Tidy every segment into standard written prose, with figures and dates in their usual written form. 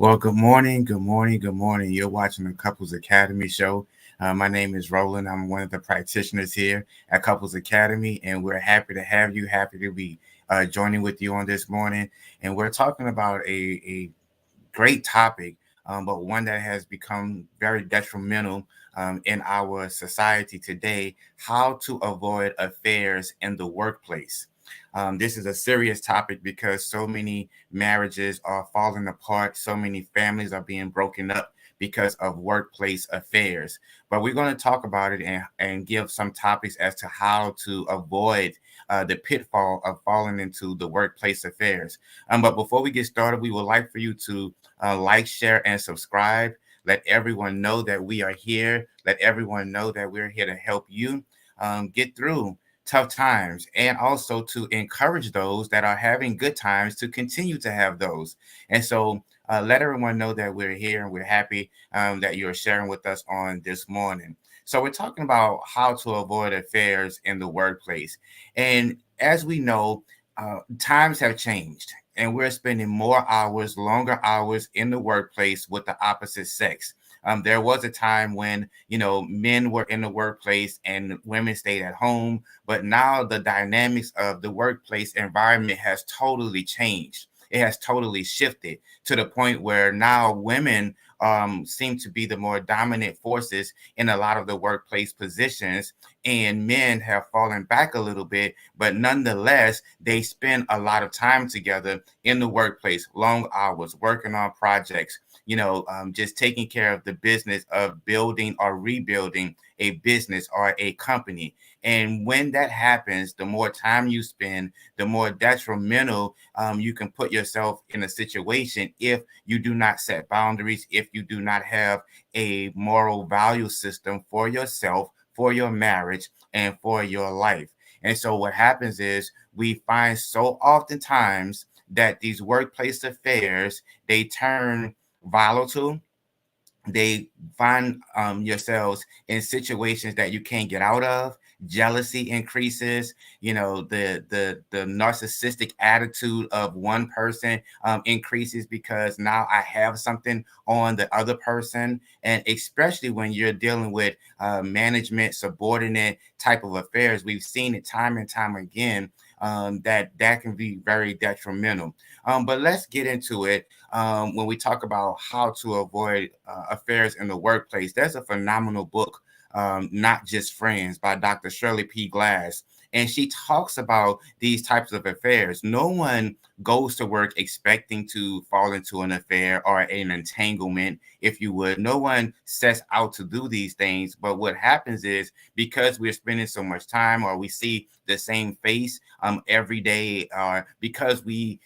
Well, good morning, good morning, good morning. You're watching the Couples Academy show. My name is Roland. I'm one of the practitioners here at Couples Academy, and we're happy to have you, happy to be joining with you on this morning. And we're talking about a great topic, but one that has become very detrimental in our society today: how to avoid affairs in the workplace. This is a serious topic because so many marriages are falling apart, so many families are being broken up because of workplace affairs. But we're going to talk about it and give some topics as to how to avoid the pitfall of falling into the workplace affairs. But before we get started, we would like for you to like, share, and subscribe. Let everyone know that we are here. Let everyone know that we're here to help you get through tough times and also to encourage those that are having good times to continue to have those. And so let everyone know that we're here and we're happy that you're sharing with us on this morning. So we're talking about how to avoid affairs in the workplace. And as we know, times have changed and we're spending more hours, longer hours in the workplace with the opposite sex. There was a time when, men were in the workplace and women stayed at home, but now the dynamics of the workplace environment has totally changed. It has totally shifted to the point where now women seem to be the more dominant forces in a lot of the workplace positions, and men have fallen back a little bit, but nonetheless, they spend a lot of time together in the workplace, long hours, working on projects, just taking care of the business of building or rebuilding a business or a company. And when that happens, the more time you spend, the more detrimental you can put yourself in a situation if you do not set boundaries, if you do not have a moral value system for yourself, for your marriage, and for your life. And so what happens is we find so oftentimes that these workplace affairs, they turn volatile. They find yourselves in situations that you can't get out of. Jealousy increases. The narcissistic attitude of one person increases because now I have something on the other person. And especially when you're dealing with management subordinate type of affairs, we've seen it time and time again, that can be very detrimental. But let's get into it. When we talk about how to avoid affairs in the workplace, there's a phenomenal book, Not Just Friends, by Dr. Shirley P. Glass. And she talks about these types of affairs. No one goes to work expecting to fall into an affair or an entanglement, if you would. No one sets out to do these things. But what happens is because we're spending so much time, or we see the same face every day, or because we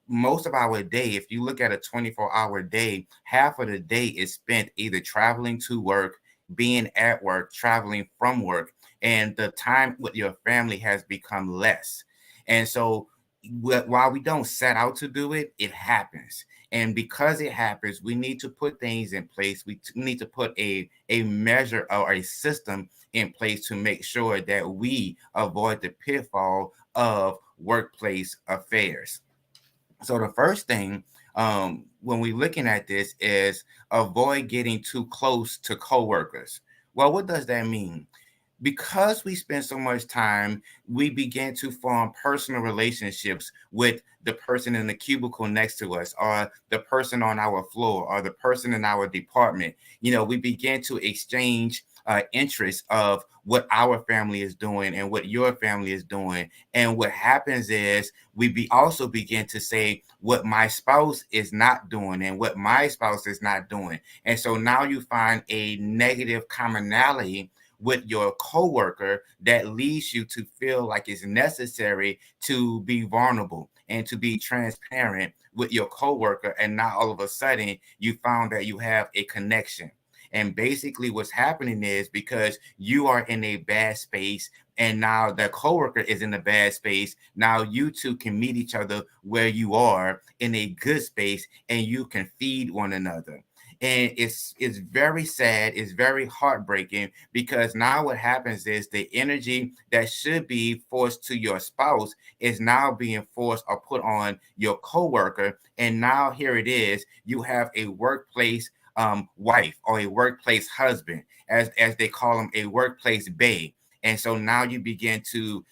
most of our day, if you look at a 24-hour day, half of the day is spent either traveling to work, being at work, traveling from work, and the time with your family has become less. And so while we don't set out to do it, it happens. And because it happens, we need to put things in place. We need to put a measure or a system in place to make sure that we avoid the pitfall of workplace affairs. So the first thing, when we're looking at this, is avoid getting too close to coworkers. Well, what does that mean? Because we spend so much time, we begin to form personal relationships with the person in the cubicle next to us, or the person on our floor, or the person in our department. We begin to exchange interests of what our family is doing and what your family is doing. And what happens is also begin to say what my spouse is not doing and what my spouse is not doing. And so now you find a negative commonality with your coworker that leads you to feel like it's necessary to be vulnerable and to be transparent with your coworker. And now all of a sudden you found that you have a connection. And basically what's happening is because you are in a bad space and now the coworker is in a bad space, now you two can meet each other where you are in a good space and you can feed one another. And it's very sad, it's very heartbreaking, because now what happens is the energy that should be forced to your spouse is now being forced or put on your coworker. And now here it is, you have a workplace wife, or a workplace husband, as they call them, a workplace bae. And so now you begin to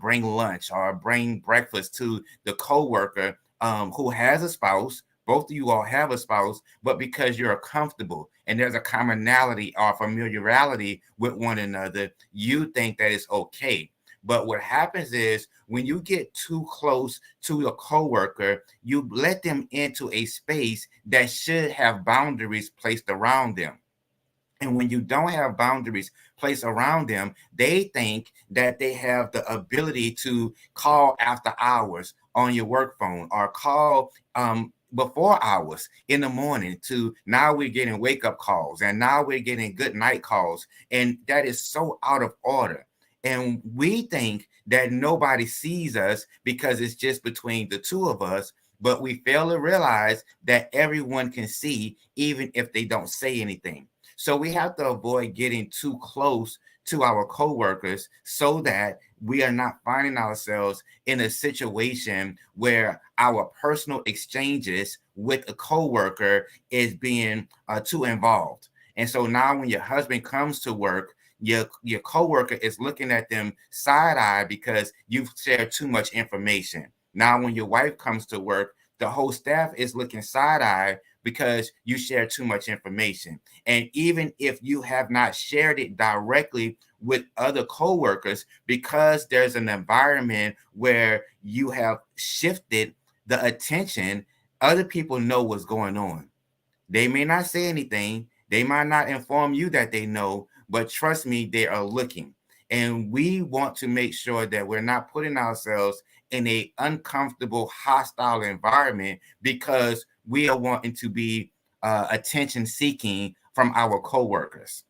bring lunch or bring breakfast to the coworker who has a spouse. Both of you all have a spouse, but because you're comfortable and there's a commonality or familiarity with one another, you think that it's okay. But what happens is, when you get too close to your coworker, you let them into a space that should have boundaries placed around them. And when you don't have boundaries placed around them, they think that they have the ability to call after hours on your work phone, or call before hours in the morning. To now we're getting wake up calls, and now we're getting good night calls. And that is so out of order. And we think that nobody sees us because it's just between the two of us. But we fail to realize that everyone can see, even if they don't say anything. So we have to avoid getting too close to our coworkers, so that we are not finding ourselves in a situation where our personal exchanges with a coworker is being too involved. And so now when your husband comes to work, your coworker is looking at them side eye because you've shared too much information. Now when your wife comes to work, the whole staff is looking side eye because you share too much information. And even if you have not shared it directly with other coworkers, because there's an environment where you have shifted the attention, other people know what's going on. They may not say anything, they might not inform you that they know, but trust me, they are looking. And we want to make sure that we're not putting ourselves in a uncomfortable, hostile environment, because we are wanting to be attention seeking from our coworkers.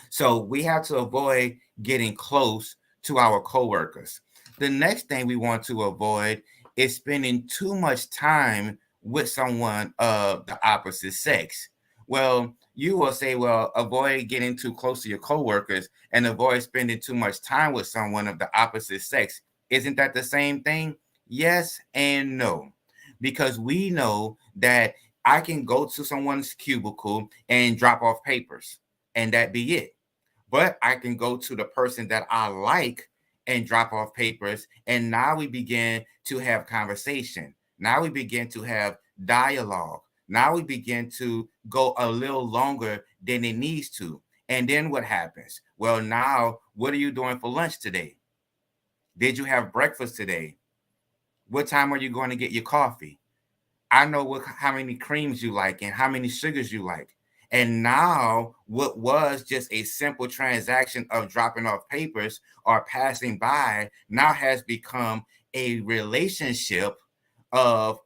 So we have to avoid getting close to our coworkers. The next thing we want to avoid is spending too much time with someone of the opposite sex. Well, you will say, well, avoid getting too close to your coworkers and avoid spending too much time with someone of the opposite sex. Isn't that the same thing? Yes and no. Because we know that I can go to someone's cubicle and drop off papers, and that be it. But I can go to the person that I like and drop off papers. And now we begin to have conversation. Now we begin to have dialogue. Now we begin to go a little longer than it needs to. And then what happens? Well, now, what are you doing for lunch today? Did you have breakfast today? What time are you going to get your coffee? I know how many creams you like and how many sugars you like. And now, what was just a simple transaction of dropping off papers or passing by now has become a relationship of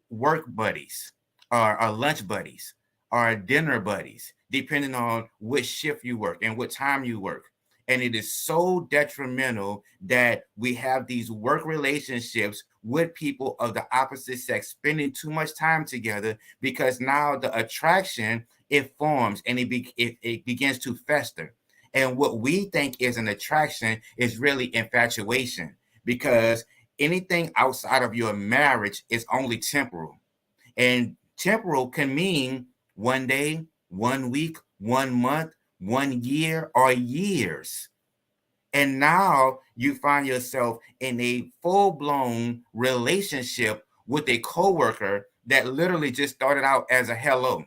work buddies, or lunch buddies, or dinner buddies, depending on which shift you work and what time you work. And it is so detrimental that we have these work relationships with people of the opposite sex, spending too much time together, because now the attraction, it forms, and it begins to fester. And what we think is an attraction is really infatuation, because anything outside of your marriage is only temporal. And temporal can mean one day, 1 week, 1 month, 1 year, or years. And now you find yourself in a full blown relationship with a coworker that literally just started out as a hello,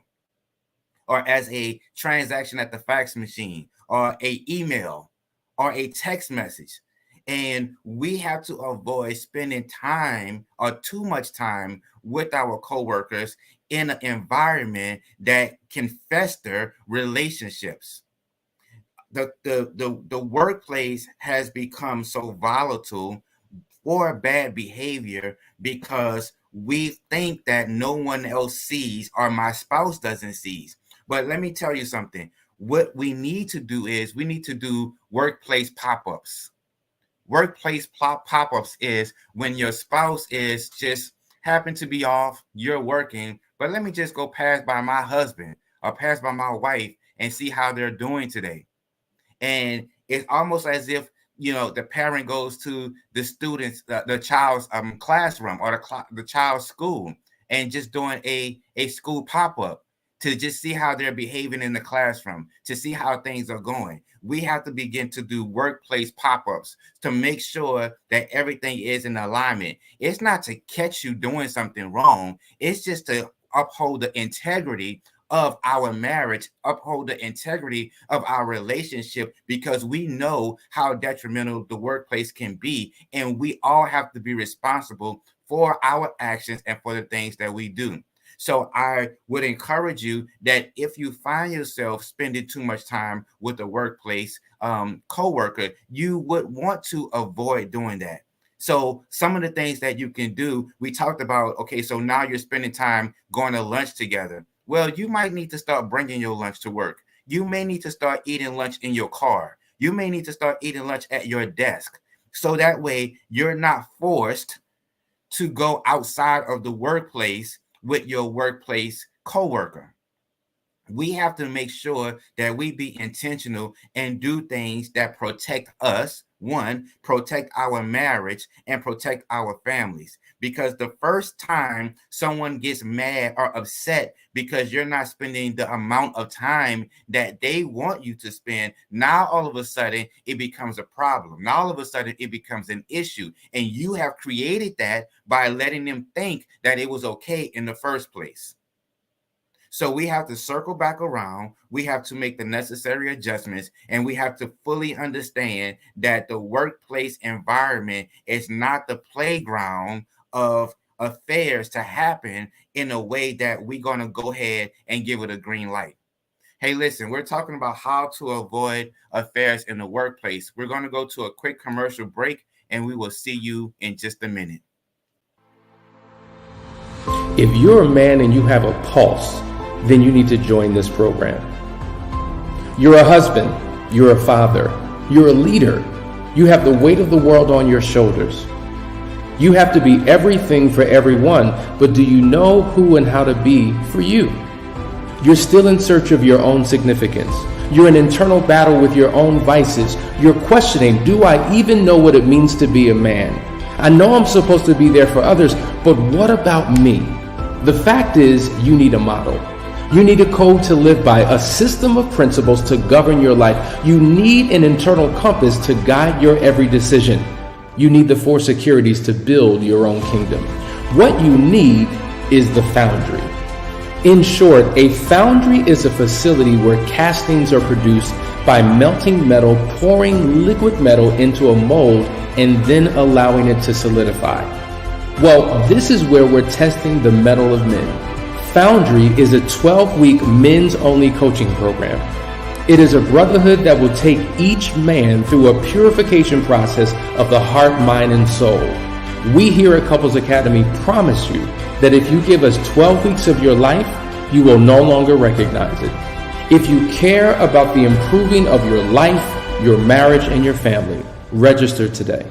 or as a transaction at the fax machine, or a email, or a text message. And we have to avoid spending time, or too much time, with our coworkers in an environment that can fester relationships. The workplace has become so volatile for bad behavior, because we think that no one else sees, or my spouse doesn't see. But let me tell you something. What we need to do is we need to do workplace pop-ups. Workplace pop-ups is when your spouse is just happen to be off, you're working, but let me just go pass by my husband. or pass by my wife and see how they're doing today. And it's almost as if, the parent goes to the students, the child's classroom, or the child's school, and just doing a school pop-up to just see how they're behaving in the classroom, to see how things are going. We have to begin to do workplace pop-ups to make sure that everything is in alignment. It's not to catch you doing something wrong. It's just to uphold the integrity of our marriage, uphold the integrity of our relationship, because we know how detrimental the workplace can be. And we all have to be responsible for our actions and for the things that we do. So I would encourage you that if you find yourself spending too much time with a workplace coworker, you would want to avoid doing that. So some of the things that you can do, we talked about, okay, so now you're spending time going to lunch together. Well, you might need to start bringing your lunch to work. You may need to start eating lunch in your car. You may need to start eating lunch at your desk. So that way you're not forced to go outside of the workplace with your workplace coworker. We have to make sure that we be intentional and do things that protect us. One, protect our marriage and protect our families. Because the first time someone gets mad or upset because you're not spending the amount of time that they want you to spend, now all of a sudden it becomes a problem. Now all of a sudden it becomes an issue. And you have created that by letting them think that it was okay in the first place. So we have to circle back around. We have to make the necessary adjustments, and we have to fully understand that the workplace environment is not the playground of affairs to happen in a way that we're going to go ahead and give it a green light. Hey, listen, we're talking about how to avoid affairs in the workplace. We're going to go to a quick commercial break, and we will see you in just a minute. If you're a man and you have a pulse, then you need to join this program. You're a husband, you're a father, you're a leader. You have the weight of the world on your shoulders. You have to be everything for everyone, but do you know who and how to be for you? You're still in search of your own significance. You're in internal battle with your own vices. You're questioning, do I even know what it means to be a man? I know I'm supposed to be there for others, but what about me? The fact is, you need a model. You need a code to live by, a system of principles to govern your life. You need an internal compass to guide your every decision. You need the 4 securities to build your own kingdom. What you need is the foundry. In short, a foundry is a facility where castings are produced by melting metal, pouring liquid metal into a mold, and then allowing it to solidify. Well, this is where we're testing the metal of men. Foundry is a 12-week men's-only coaching program. It is a brotherhood that will take each man through a purification process of the heart, mind, and soul. We here at Couples Academy promise you that if you give us 12 weeks of your life, you will no longer recognize it. If you care about the improving of your life, your marriage, and your family, register today.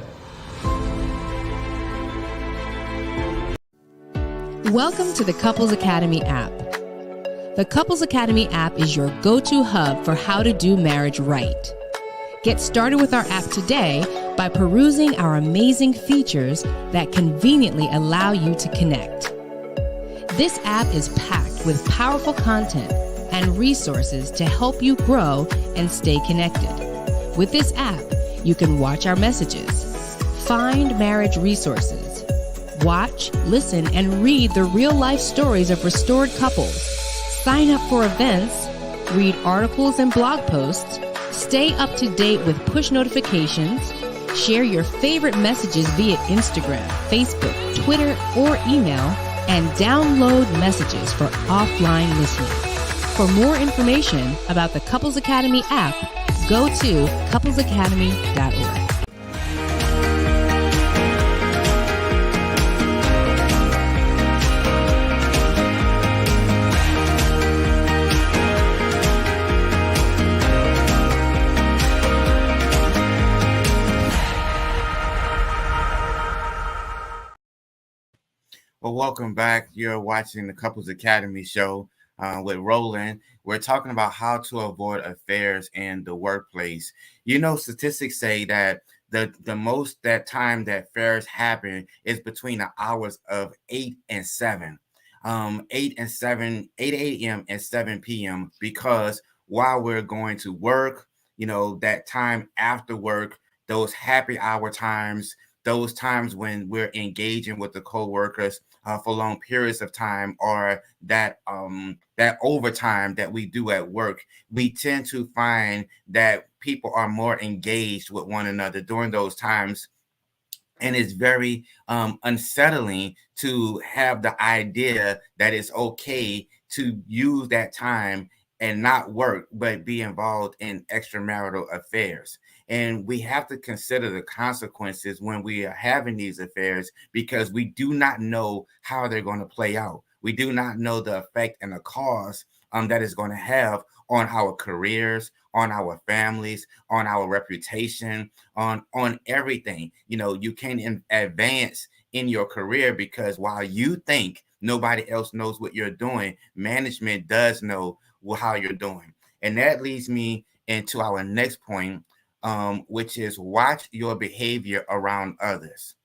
Welcome to the Couples Academy app. The Couples Academy app is your go-to hub for how to do marriage right. Get started with our app today by perusing our amazing features that conveniently allow you to connect. This app is packed with powerful content and resources to help you grow and stay connected. With this app, you can watch our messages, find marriage resources, watch, listen, and read the real-life stories of restored couples, sign up for events, read articles and blog posts, stay up to date with push notifications, share your favorite messages via Instagram, Facebook, Twitter, or email, and download messages for offline listening. For more information about the Couples Academy app, go to couplesacademy.org. Well, welcome back. You're watching the Couples Academy show. with Roland. We're talking about how to avoid affairs in the workplace. You know, statistics say that the most that time that affairs happen is between the hours of 8 and 7. 8 a.m. and 7 p.m. because while we're going to work, you know, that time after work, those happy hour times, those times when we're engaging with the coworkers for long periods of time, or that overtime that we do at work, we tend to find that people are more engaged with one another during those times, and it's very unsettling to have the idea that it's okay to use that time and not work but be involved in extramarital affairs. And we have to consider the consequences when we are having these affairs, because we do not know how they're going to play out. We do not know the effect and the cause that is going to have on our careers, on our families, on our reputation, on everything. You know, you can advance in your career because while you think nobody else knows what you're doing, management does know how you're doing. And that leads me into our next point, which is watch your behavior around others.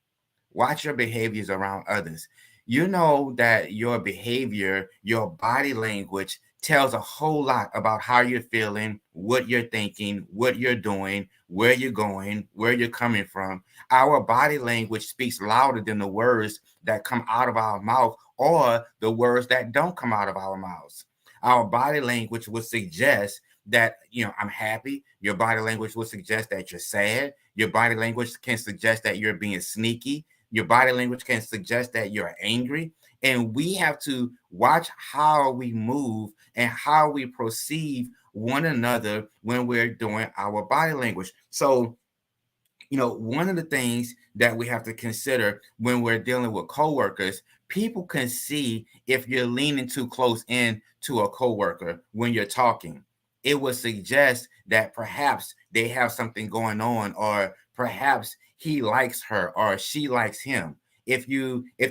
Watch your behaviors around others. You know that your behavior, your body language tells a whole lot about how you're feeling, what you're thinking, what you're doing, where you're going, where you're coming from. Our body language speaks louder than the words that come out of our mouth or the words that don't come out of our mouths. Our body language would suggest that, you know, I'm happy. Your body language will suggest that you're sad. Your body language can suggest that you're being sneaky. Your body language can suggest that you're angry. And we have to watch how we move and how we perceive one another when we're doing our body language. So, you know, one of the things that we have to consider when we're dealing with coworkers, people can see if you're leaning too close in to a coworker when you're talking. It would suggest that perhaps they have something going on, or perhaps he likes her or she likes him. If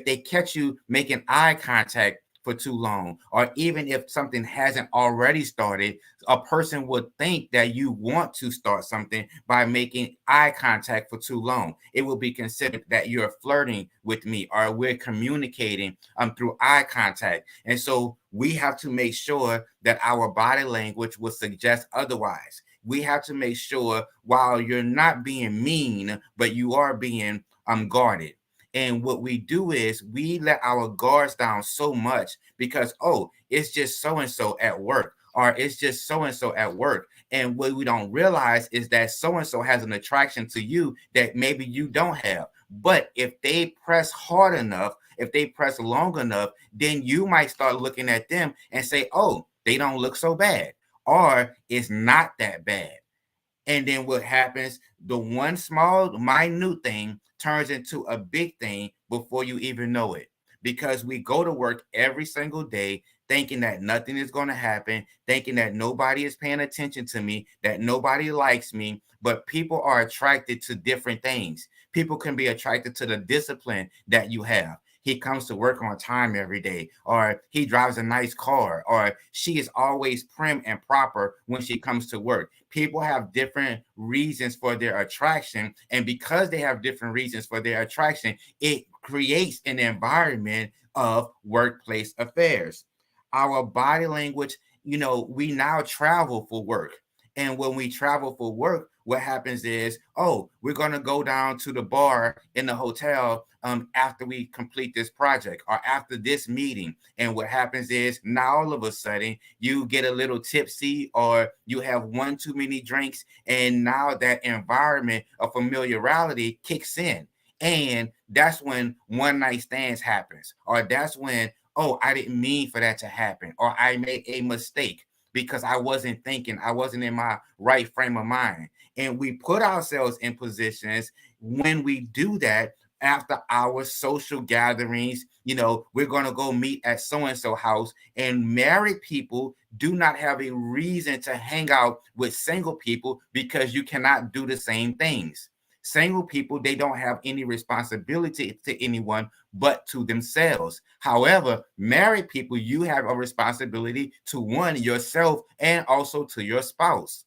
they catch you making eye contact for too long, or even if something hasn't already started, a person would think that you want to start something by making eye contact for too long. It will be considered that you're flirting with me, or we're communicating through eye contact. And so we have to make sure that our body language will suggest otherwise. We have to make sure while you're not being mean, but you are being guarded. And what we do is we let our guards down so much because, oh, it's just so and so at work, or it's just so and so at work. And what we don't realize is that so and so has an attraction to you that maybe you don't have. But if they press hard enough, if they press long enough, then you might start looking at them and say, oh, they don't look so bad, or it's not that bad. And then what happens, the one small, minute thing turns into a big thing before you even know it. Because we go to work every single day thinking that nothing is going to happen, thinking that nobody is paying attention to me, that nobody likes me. But people are attracted to different things. People can be attracted to the discipline that you have. He comes to work on time every day, or he drives a nice car, or she is always prim and proper when she comes to work. People have different reasons for their attraction. And because they have different reasons for their attraction, it creates an environment of workplace affairs. Our body language, you know, we now travel for work. And when we travel for work, what happens is, oh, we're going to go down to the bar in the hotel after we complete this project or after this meeting. And what happens is now all of a sudden you get a little tipsy, or you have one too many drinks. And now that environment of familiarity kicks in. And that's when one night stands happens, or that's when, oh, I didn't mean for that to happen, or I made a mistake because I wasn't thinking, I wasn't in my right frame of mind. And we put ourselves in positions when we do that after our social gatherings. You know, we're going to go meet at so and so house, and married people do not have a reason to hang out with single people because you cannot do the same things. Single people, they don't have any responsibility to anyone but to themselves. However, married people, you have a responsibility to one, yourself, and also to your spouse.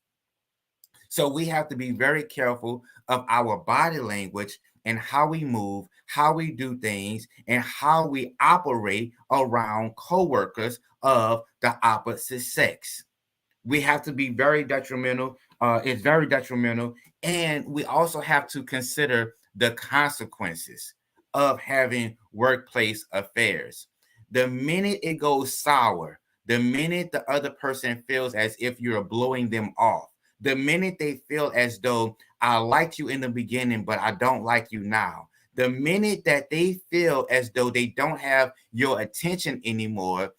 So we have to be very careful of our body language and how we move, how we do things, and how we operate around coworkers of the opposite sex. We have to be very detrimental. It's very detrimental. And we also have to consider the consequences of having workplace affairs. The minute it goes sour, the minute the other person feels as if you're blowing them off, the minute they feel as though I liked you in the beginning, but I don't like you now, the minute that they feel as though they don't have your attention anymore,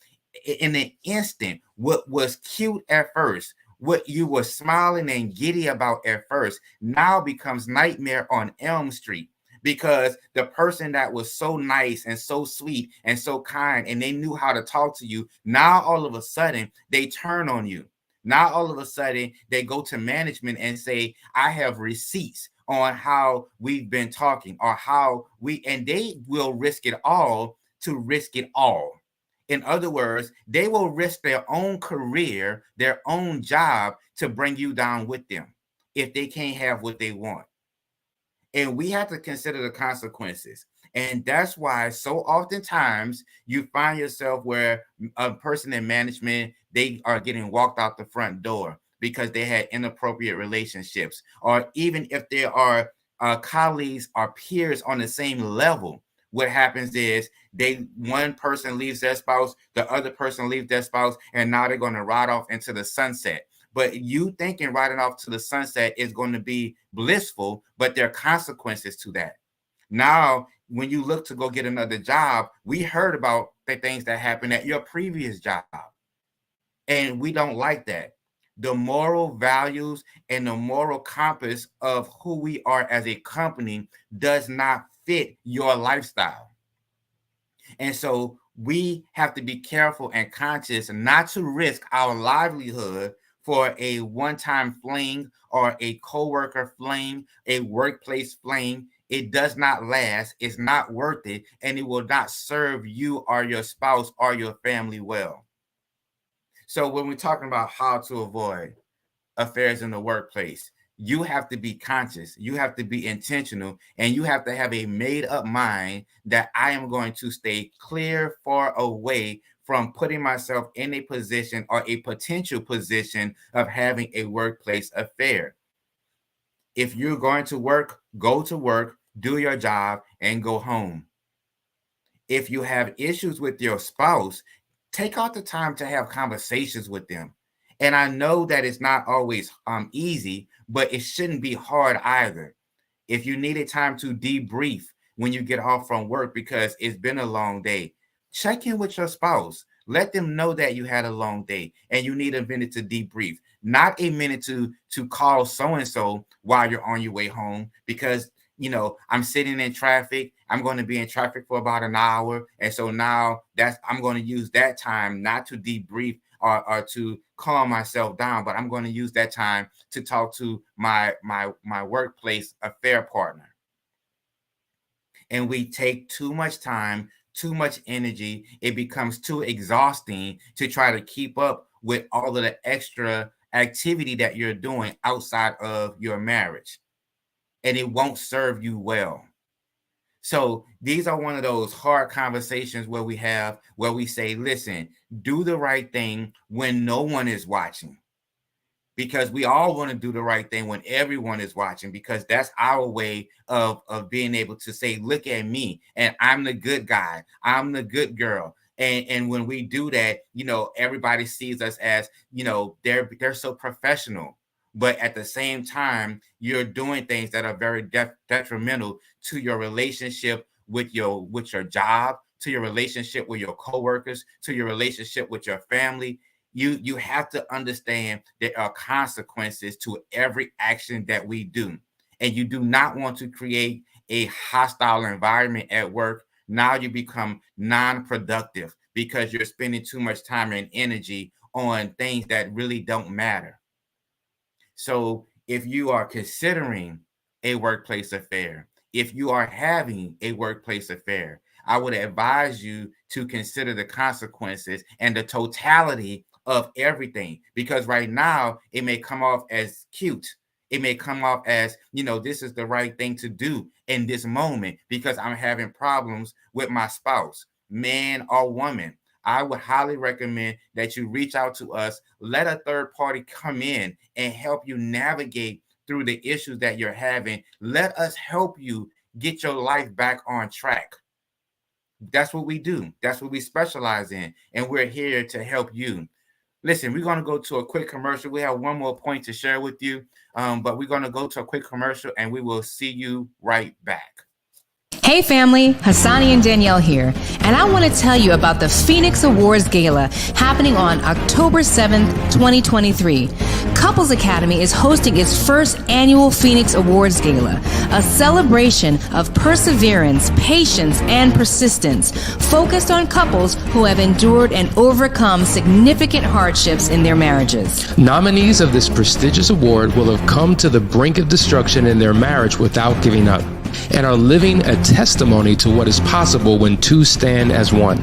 in an instant, what was cute at first, what you were smiling and giddy about at first, now becomes Nightmare on Elm Street, because the person that was so nice and so sweet and so kind and they knew how to talk to you, now all of a sudden they turn on you. Now all of a sudden they go to management and say, I have receipts on how we've been talking, or how we, and they will risk it all to risk it all. In other words, they will risk their own career, their own job, to bring you down with them if they can't have what they want. And we have to consider the consequences. And that's why so oftentimes you find yourself where a person in management, they are getting walked out the front door because they had inappropriate relationships. Or even if there are colleagues or peers on the same level, what happens is one person leaves their spouse, the other person leaves their spouse, and now they're going to ride off into the sunset. But you thinking riding off to the sunset is going to be blissful, but there are consequences to that. Now, when you look to go get another job, we heard about the things that happened at your previous job, and we don't like that. The moral values and the moral compass of who we are as a company does not fit your lifestyle. And so we have to be careful and conscious not to risk our livelihood for a one-time fling or a coworker fling, a workplace fling. It does not last. It's not worth it, and it will not serve you or your spouse or your family well. So when we're talking about how to avoid affairs in the workplace, you have to be conscious, you have to be intentional, and you have to have a made up mind that I am going to stay clear, far away from putting myself in a position or a potential position of having a workplace affair. If you're going to work, go to work, do your job, and go home. If you have issues with your spouse, take out the time to have conversations with them. And I know that it's not always easy, but it shouldn't be hard either. If you needed time to debrief when you get off from work because it's been a long day, check in with your spouse. Let them know that you had a long day and you need a minute to debrief, not a minute to call so-and-so while you're on your way home, because I'm sitting in traffic. I'm going to be in traffic for about an hour. And so now I'm going to use that time not to debrief or to calm myself down, but I'm going to use that time to talk to my workplace affair partner. And we take too much time, too much energy. It becomes too exhausting to try to keep up with all of the extra activity that you're doing outside of your marriage. And it won't serve you well. So these are one of those hard conversations where we say, listen, do the right thing when no one is watching. Because we all want to do the right thing when everyone is watching, because that's our way of being able to say, look at me, and I'm the good guy, I'm the good girl. And when we do that, everybody sees us as, they're so professional. But at the same time, you're doing things that are very detrimental to your relationship with your job, to your relationship with your coworkers, to your relationship with your family. You have to understand there are consequences to every action that we do. And you do not want to create a hostile environment at work. Now you become non-productive because you're spending too much time and energy on things that really don't matter. So if you are considering a workplace affair, if you are having a workplace affair, I would advise you to consider the consequences and the totality of everything, because right now it may come off as cute. It may come off as, this is the right thing to do in this moment because I'm having problems with my spouse, man or woman. I would highly recommend that you reach out to us. Let a third party come in and help you navigate through the issues that you're having. Let us help you get your life back on track. That's what we do. That's what we specialize in. And we're here to help you. Listen, we're going to go to a quick commercial. We have one more point to share with you, but we're going to go to a quick commercial and we will see you right back. Hey family, Hassani and Danielle here, and I want to tell you about the Phoenix Awards Gala happening on October 7th, 2023. Couples Academy is hosting its first annual Phoenix Awards Gala, a celebration of perseverance, patience, and persistence, focused on couples who have endured and overcome significant hardships in their marriages. Nominees of this prestigious award will have come to the brink of destruction in their marriage without giving up, and are living a testimony to what is possible when two stand as one.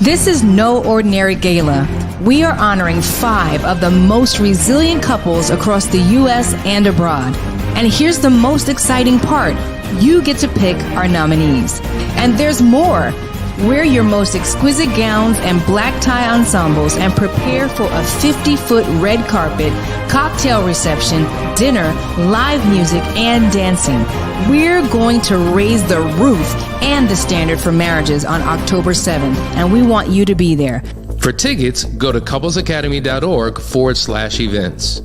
This is no ordinary gala. We are honoring 5 of the most resilient couples across the U.S. and abroad. And here's the most exciting part. You get to pick our nominees. And there's more. Wear your most exquisite gowns and black tie ensembles and prepare for a 50-foot red carpet, cocktail reception, dinner, live music, and dancing. We're going to raise the roof and the standard for marriages on October 7th, and we want you to be there. For tickets, go to couplesacademy.org/events.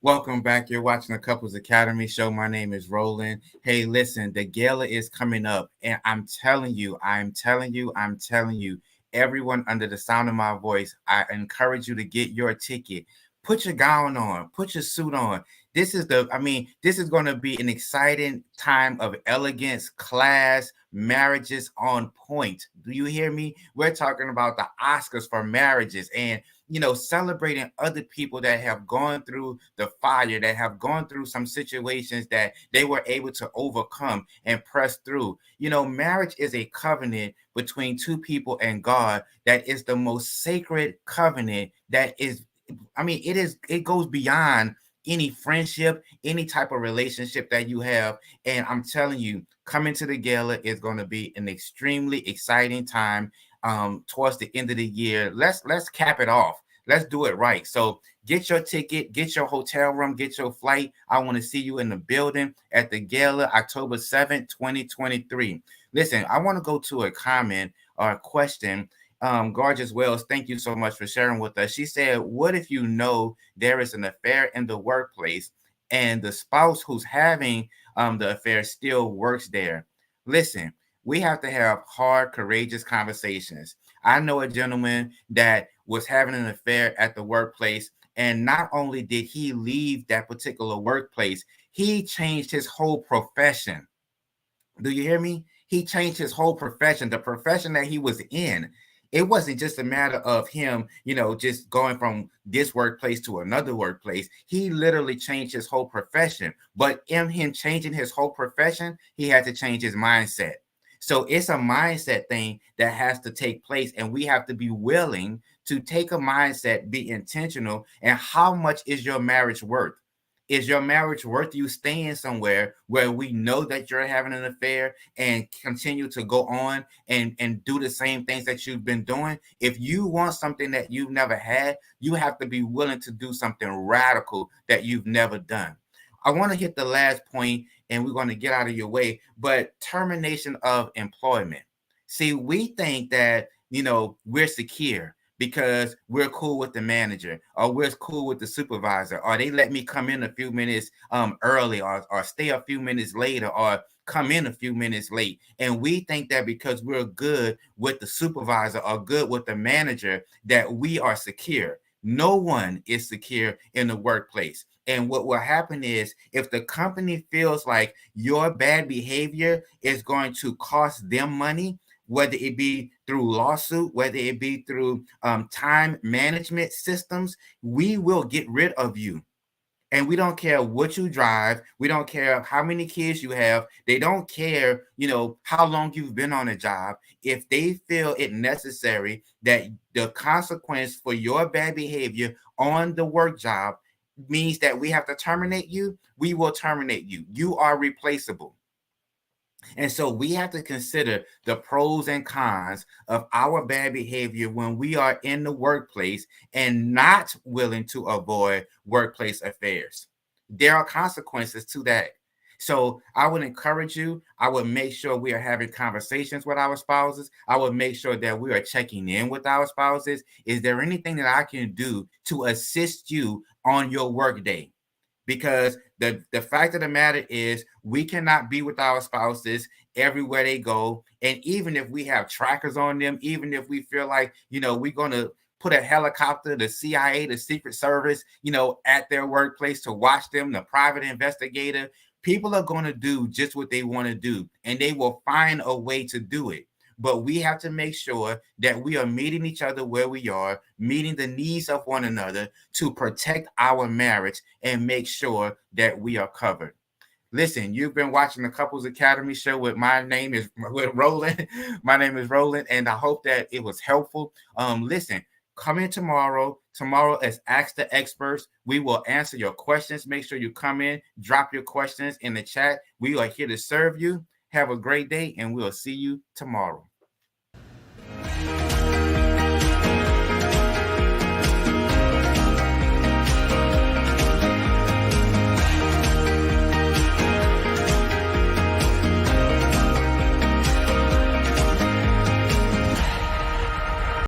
Welcome back. You're watching the Couples Academy show. My name is Roland. Hey, listen, the gala is coming up, and I'm telling you, everyone under the sound of my voice, I encourage you to get your ticket. Put your gown on, put your suit on. This is going to be an exciting time of elegance, class, marriages on point. Do you hear me? We're talking about the Oscars for marriages and celebrating other people that have gone through the fire, that have gone through some situations that they were able to overcome and press through. Marriage is a covenant between two people and God that is the most sacred covenant that is, it goes beyond any friendship, any type of relationship that you have. And I'm telling you, coming to the gala is going to be an extremely exciting time. Towards the end of the year, let's cap it off. Let's do it right. So get your ticket, get your hotel room, get your flight. I want to see you in the building at the gala, October 7th, 2023. Listen, I want to go to a comment or a question. Gorgeous Wells, thank you so much for sharing with us. She said, what if you know there is an affair in the workplace and the spouse who's having the affair still works there? Listen, we have to have hard, courageous conversations. I know a gentleman that was having an affair at the workplace, and not only did he leave that particular workplace, he changed his whole profession. Do you hear me? He changed his whole profession, the profession that he was in. It wasn't just a matter of him, just going from this workplace to another workplace. He literally changed his whole profession. But in him changing his whole profession, he had to change his mindset. So it's a mindset thing that has to take place, and we have to be willing to take a mindset, be intentional, and how much is your marriage worth? Is your marriage worth you staying somewhere where we know that you're having an affair and continue to go on and do the same things that you've been doing? If you want something that you've never had, you have to be willing to do something radical that you've never done. I want to hit the last point and we're going to get out of your way, but termination of employment. See, we think that, we're secure because we're cool with the manager, or we're cool with the supervisor, or they let me come in a few minutes early, or stay a few minutes later, or come in a few minutes late. And we think that because we're good with the supervisor or good with the manager, that we are secure. No one is secure in the workplace. And what will happen is, if the company feels like your bad behavior is going to cost them money, whether it be through lawsuit, whether it be through time management systems, we will get rid of you. And we don't care what you drive. We don't care how many kids you have. They don't care, how long you've been on a job. If they feel it necessary that the consequence for your bad behavior on the work job means that we have to terminate you, we will terminate you. You are replaceable. And so we have to consider the pros and cons of our bad behavior when we are in the workplace and not willing to avoid workplace affairs. There are consequences to that. So I would encourage you. I would make sure we are having conversations with our spouses. I would make sure that we are checking in with our spouses. Is there anything that I can do to assist you on your work day? Because the fact of the matter is, we cannot be with our spouses everywhere they go. And even if we have trackers on them, even if we feel like, we're going to put a helicopter, the CIA, the Secret Service, at their workplace to watch them, the private investigator, people are going to do just what they want to do, and they will find a way to do it. But we have to make sure that we are meeting each other where we are, meeting the needs of one another to protect our marriage and make sure that we are covered. Listen, you've been watching the Couples Academy show with Roland. My name is Roland, and I hope that it was helpful. Listen, come in tomorrow. Tomorrow is Ask the Experts. We will answer your questions. Make sure you come in, drop your questions in the chat. We are here to serve you. Have a great day, and we'll see you tomorrow.